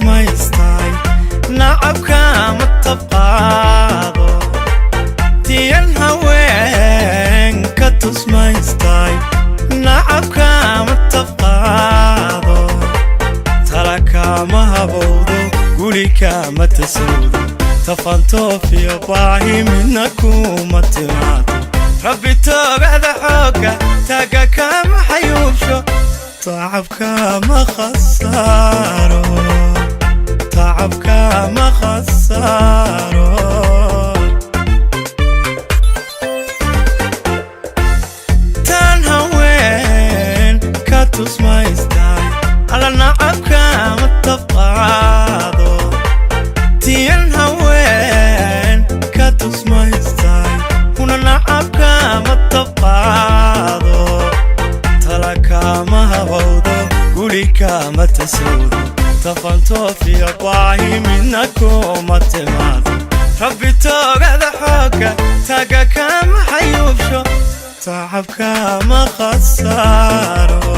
my style نعبك متبقاضو تين هوين كتوس my style نعبك متبقاضو ترك ما هبودو قولك ما تسودو تفانتو في باهي منكو ما تماتو ربي توقع حوكا تاقاك ما حيوبشو تعبك ما خسارو تعبك ما خسارو تنهوين كاتوس ما يستاي على نعبك متفقاضو تنهوين كاتوس ما يستاي هنا نعبك متفقاضو تلك ما هبودو قولك ما تسودو تفانتو في باهي منكو ما تماتو ربي توقع حوكا تاقاك ما حيوبشو تعبك ما خسارو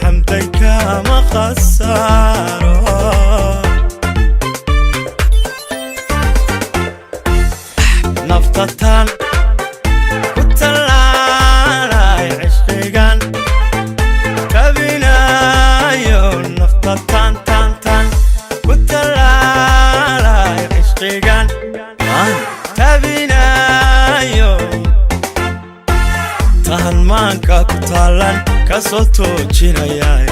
حمدك ما خسارو نفطتان tahanmaanka ku taalan ka soo toojinayay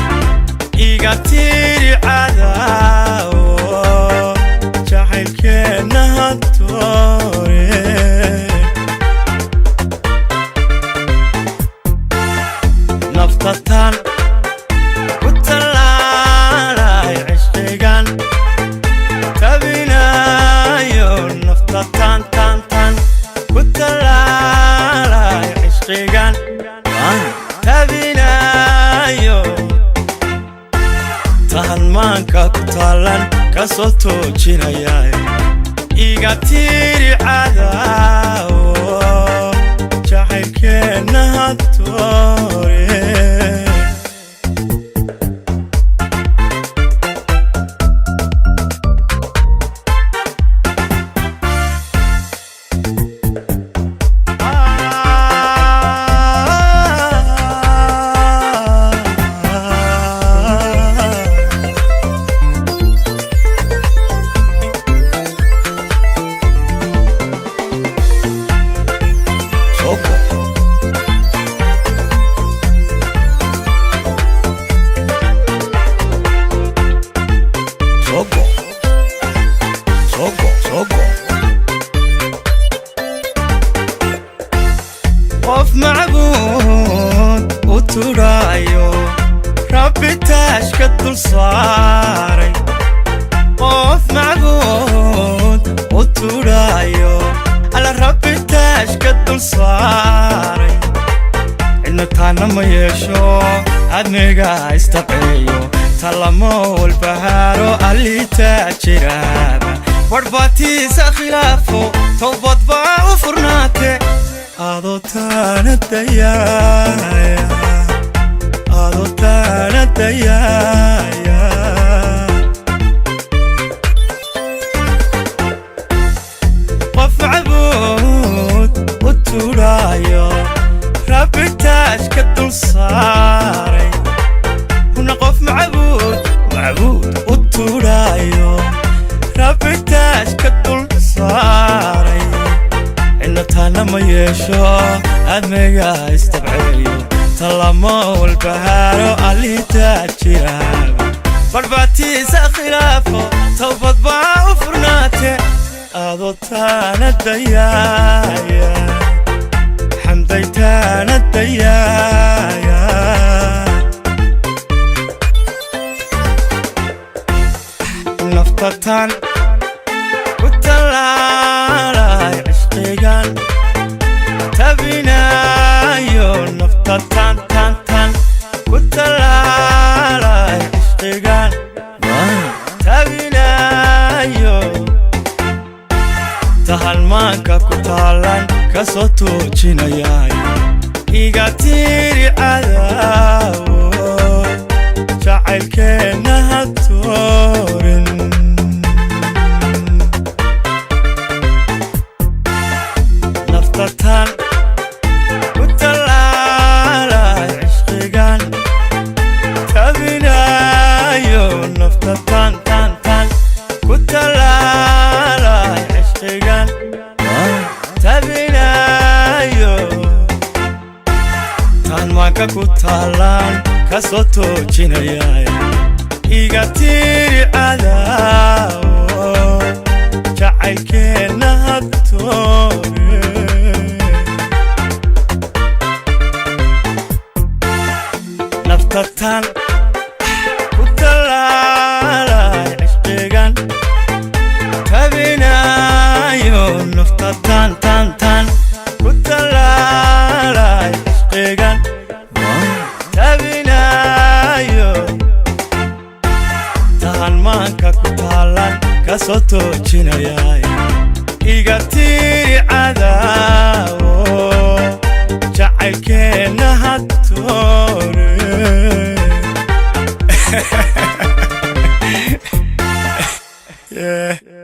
iga tiri cadaawo jacaylkeena haddoore naftatan ku talaalay cishqigan tabinayo naftatan tan ku talaalay cishqigan tabinayo tahanmaanka ku taalan ka soo toojinayay iga tiri cadaawo jacaylkeena haddoore قف معبود وترايو ربي تاشكد الصاري قف معبود وترايو على ربي تاشكد الصاري إنه تانا ما يشو أدميقا استقعيو تلمو البهارو اللي تاجرابا ورباتي سخلافو توبط باو فرناتي أدو تانا ديايا أدو تانا ديايا قف عبود وترايو ربي تاشكد الصاري هنا قف معبود وترايو ربي تاشكد الصاري إنه تانا ما يشو أدميقا استبعيو تلمو البهارو اللي تاجرابا برباتي سخلافو توبط باو فرناتي qaado taana dayaaya xamday taana dayaaya naftatan ku talaalay cishqigan tabinayo naftatan tan ku talaalay cishqigan tabinayo tahalmaanka ku taalan ka soo toojinayay iga tiri cadaawo jacaylkeenna ha toorin naftatan ku talaalay cishqigan tabinayo naftatan tan ku talaalay cishqigan tabinayo tahalmaanka ku taalan ka soo toojinayay iga tiri cadaawo jacaylkeenna ha toorin naftatan ku talaalay cishqigan tabinayo naftatan tan ku talaalay cishqigan tabinayo tahalmaanka ku taalan ka soo toojinayay iga tiri cadaawo jacaylkeenna ha toorin yeah.